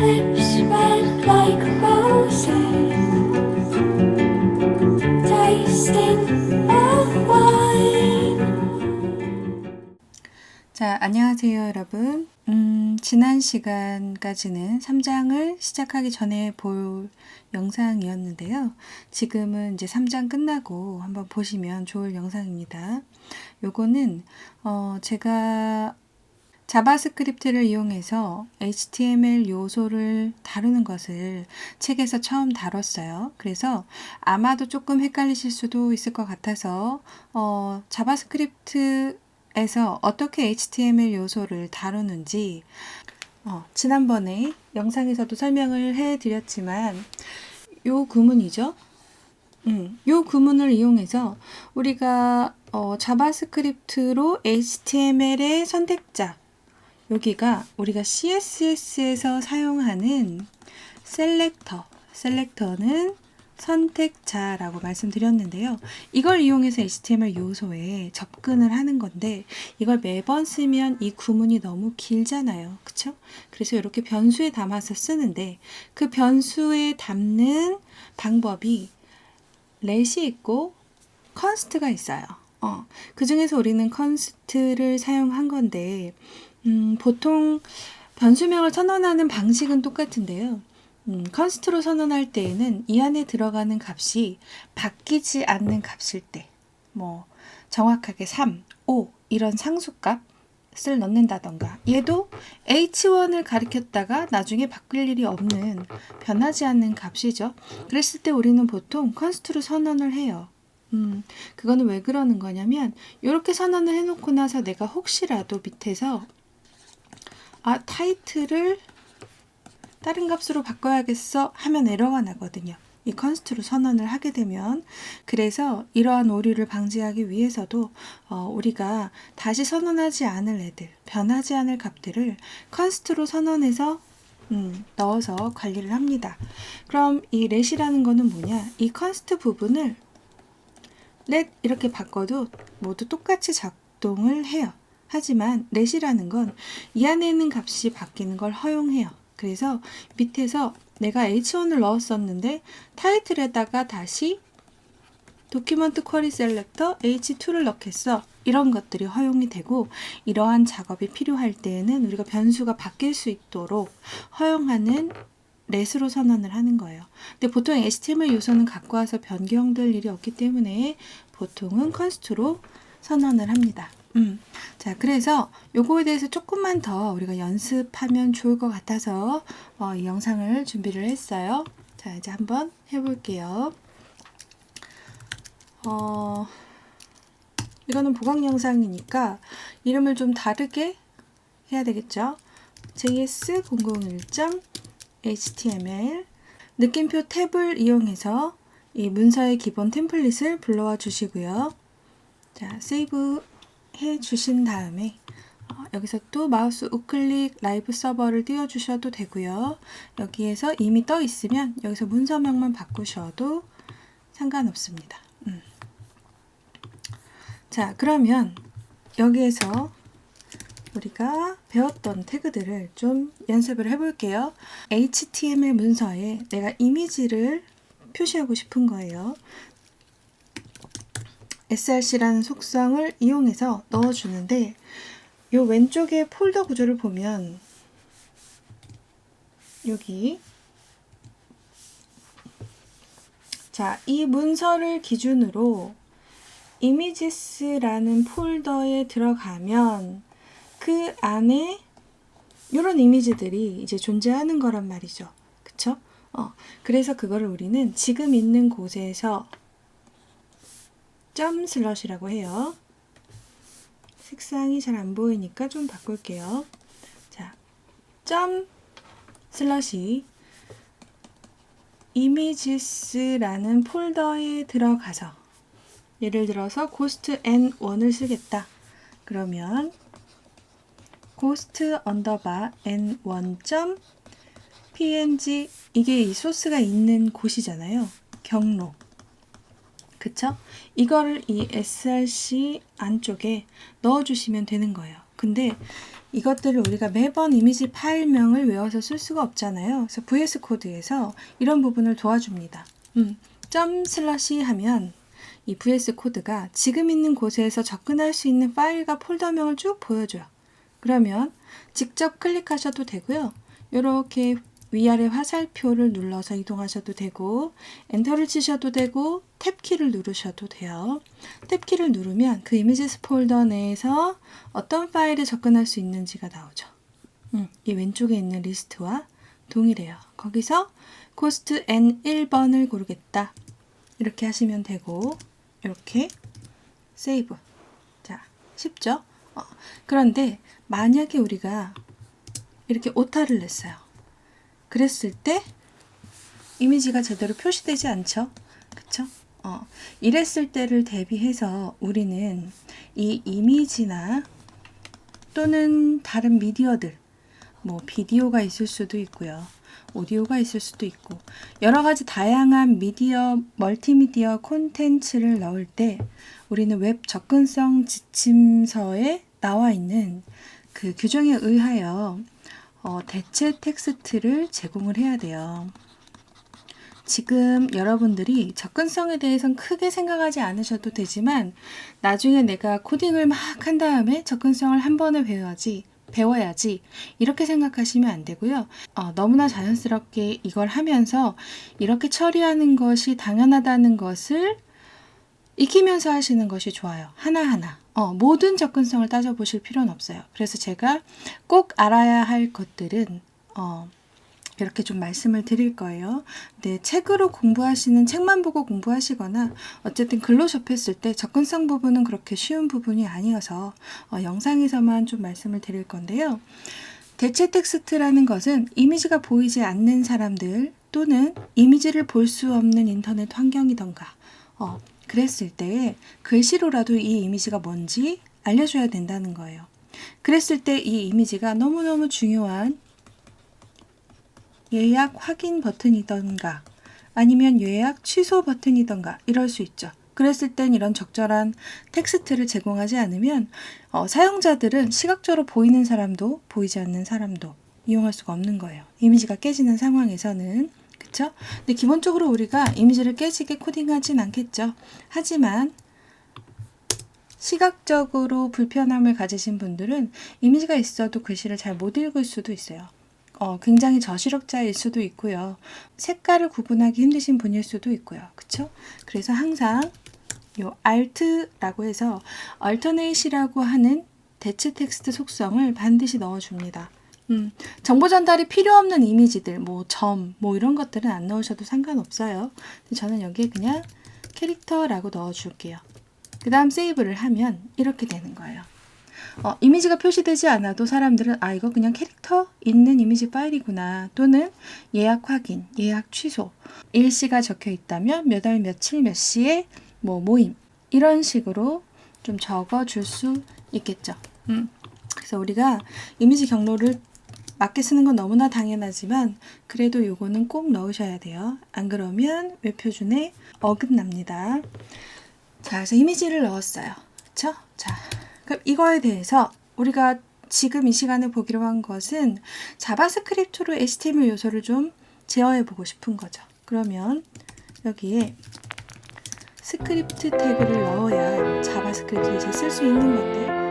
Lips red like roses, tasting of wine. 자, 안녕하세요, 여러분. 지난 시간까지는 3장을 시작하기 전에 볼 영상이었는데요. 지금은 이제 3장 끝나고 한번 보시면 좋을 영상입니다. 요거는 제가 자바스크립트를 이용해서 HTML 요소를 다루는 것을 책에서 처음 다뤘어요. 그래서 아마도 조금 헷갈리실 수도 있을 것 같아서 자바스크립트에서 어떻게 HTML 요소를 다루는지 지난번에 영상에서도 설명을 해드렸지만 요 구문이죠. 요 구문을 이용해서 우리가 자바스크립트로 HTML의 선택자, 여기가 우리가 CSS에서 사용하는 셀렉터는 선택자라고 말씀드렸는데요. 이걸 이용해서 HTML 요소에 접근을 하는 건데 이걸 매번 쓰면 이 구문이 너무 길잖아요. 그쵸? 그래서 이렇게 변수에 담아서 쓰는데 그 변수에 담는 방법이 렛이 있고 컨스트가 있어요. 그 중에서 우리는 컨스트를 사용한 건데 보통 변수명을 선언하는 방식은 똑같은데요. 컨스트로 선언할 때에는 이 안에 들어가는 값이 바뀌지 않는 값일 때, 정확하게 3, 5 이런 상수값을 넣는다던가, 얘도 h1을 가리켰다가 나중에 바뀔 일이 없는 변하지 않는 값이죠. 그랬을 때 우리는 보통 컨스트로 선언을 해요. 그거는 왜 그러는 거냐면 이렇게 선언을 해놓고 나서 내가 혹시라도 밑에서 타이틀을 다른 값으로 바꿔야겠어 하면 에러가 나거든요. 이 컨스트로 선언을 하게 되면. 그래서 이러한 오류를 방지하기 위해서도 우리가 다시 선언하지 않을 애들, 변하지 않을 값들을 컨스트로 선언해서 넣어서 관리를 합니다. 그럼 이 let이라는 거는 뭐냐? 이 컨스트 부분을 let 이렇게 바꿔도 모두 똑같이 작동을 해요. 하지만 let이라는 건 이 안에 있는 값이 바뀌는 걸 허용해요. 그래서 밑에서 내가 h1을 넣었었는데 타이틀에다가 다시 도큐먼트 쿼리 셀렉터 h2를 넣겠어. 이런 것들이 허용이 되고 이러한 작업이 필요할 때에는 우리가 변수가 바뀔 수 있도록 허용하는 let으로 선언을 하는 거예요. 근데 보통 HTML 요소는 갖고 와서 변경될 일이 없기 때문에 보통은 컨스트로 선언을 합니다. 자, 그래서 요거에 대해서 조금만 더 우리가 연습하면 좋을 것 같아서 이 영상을 준비를 했어요. 자, 이제 한번 해볼게요. 이거는 보강 영상이니까 이름을 좀 다르게 해야 되겠죠. js001.html 느낌표 탭을 이용해서 이 문서의 기본 템플릿을 불러와 주시고요. 자, 세이브 해 주신 다음에 여기서 또 마우스 우클릭 라이브 서버를 띄워 주셔도 되고요. 여기에서 이미 떠 있으면 여기서 문서명만 바꾸셔도 상관없습니다. 자, 그러면 여기에서 우리가 배웠던 태그들을 좀 연습을 해볼게요. HTML 문서에 내가 이미지를 표시하고 싶은 거예요. src라는 속성을 이용해서 넣어주는데 이 왼쪽에 폴더 구조를 보면 여기 자, 이 문서를 기준으로 images라는 폴더에 들어가면 그 안에 이런 이미지들이 이제 존재하는 거란 말이죠. 그쵸? 그래서 그거를 우리는 지금 있는 곳에서 점 슬러시라고 해요. 색상이 잘 안 보이니까 좀 바꿀게요. 자, 점 슬러시 images라는 폴더에 들어가서 예를 들어서 ghost n1을 쓰겠다. 그러면 ghost n1.png 이게 이 소스가 있는 곳이잖아요. 경로. 그쵸? 이거를 이 src 안쪽에 넣어주시면 되는 거예요. 근데 이것들을 우리가 매번 이미지 파일명을 외워서 쓸 수가 없잖아요. 그래서 VS 코드에서 이런 부분을 도와줍니다. 점 슬러시 하면 이 VS 코드가 지금 있는 곳에서 접근할 수 있는 파일과 폴더명을 쭉 보여줘요. 그러면 직접 클릭하셔도 되고요. 이렇게 위아래 화살표를 눌러서 이동하셔도 되고, 엔터를 치셔도 되고, 탭키를 누르셔도 돼요. 탭키를 누르면 그 이미지스 폴더 내에서 어떤 파일에 접근할 수 있는지가 나오죠. 이 왼쪽에 있는 리스트와 동일해요. 거기서 코스트 N1번을 고르겠다. 이렇게 하시면 되고, 이렇게 세이브. 자, 쉽죠? 그런데 만약에 우리가 이렇게 오타를 냈어요. 그랬을 때 이미지가 제대로 표시되지 않죠? 그쵸? 이랬을 때를 대비해서 우리는 이 이미지나 또는 다른 미디어들, 뭐 비디오가 있을 수도 있고요. 오디오가 있을 수도 있고 여러 가지 다양한 미디어, 멀티미디어 콘텐츠를 넣을 때 우리는 웹 접근성 지침서에 나와 있는 그 규정에 의하여 대체 텍스트를 제공을 해야 돼요. 지금 여러분들이 접근성에 대해서는 크게 생각하지 않으셔도 되지만 나중에 내가 코딩을 막 한 다음에 접근성을 한 번에 배워야지 이렇게 생각하시면 안 되고요. 너무나 자연스럽게 이걸 하면서 이렇게 처리하는 것이 당연하다는 것을 익히면서 하시는 것이 좋아요. 하나하나. 모든 접근성을 따져보실 필요는 없어요. 그래서 제가 꼭 알아야 할 것들은 이렇게 좀 말씀을 드릴 거예요. 네, 책으로 공부하시는 책만 보고 공부하시거나 어쨌든 글로 접했을 때 접근성 부분은 그렇게 쉬운 부분이 아니어서 영상에서만 좀 말씀을 드릴 건데요. 대체 텍스트라는 것은 이미지가 보이지 않는 사람들 또는 이미지를 볼 수 없는 인터넷 환경이던가 그랬을 때 글씨로라도 이 이미지가 뭔지 알려줘야 된다는 거예요. 그랬을 때 이 이미지가 너무너무 중요한 예약 확인 버튼이던가 아니면 예약 취소 버튼이던가 이럴 수 있죠. 그랬을 땐 이런 적절한 텍스트를 제공하지 않으면 사용자들은 시각적으로 보이는 사람도 보이지 않는 사람도 이용할 수가 없는 거예요. 이미지가 깨지는 상황에서는. 그쵸? 근데 기본적으로 우리가 이미지를 깨지게 코딩하진 않겠죠. 하지만 시각적으로 불편함을 가지신 분들은 이미지가 있어도 글씨를 잘 못 읽을 수도 있어요. 굉장히 저시력자일 수도 있고요. 색깔을 구분하기 힘드신 분일 수도 있고요. 그쵸? 그래서 항상 요 Alt라고 해서 Alternate이라고 하는 대체 텍스트 속성을 반드시 넣어줍니다. 정보 전달이 필요 없는 이미지들, 점, 이런 것들은 안 넣으셔도 상관없어요. 저는 여기에 그냥 캐릭터라고 넣어줄게요. 그 다음 세이브를 하면 이렇게 되는 거예요. 이미지가 표시되지 않아도 사람들은 이거 그냥 캐릭터 있는 이미지 파일이구나 또는 예약 확인, 예약 취소, 일시가 적혀 있다면 몇 월 며칠 몇 시에 모임 이런 식으로 좀 적어줄 수 있겠죠. 그래서 우리가 이미지 경로를 맞게 쓰는 건 너무나 당연하지만 그래도 요거는 꼭 넣으셔야 돼요. 안 그러면 웹표준에 어긋납니다. 자, 그래서 이미지를 넣었어요. 그쵸? 자, 그럼 이거에 대해서 우리가 지금 이 시간에 보기로 한 것은 자바스크립트로 HTML 요소를 좀 제어해 보고 싶은 거죠. 그러면 여기에 스크립트 태그를 넣어야 자바스크립트 이제 쓸 수 있는 건데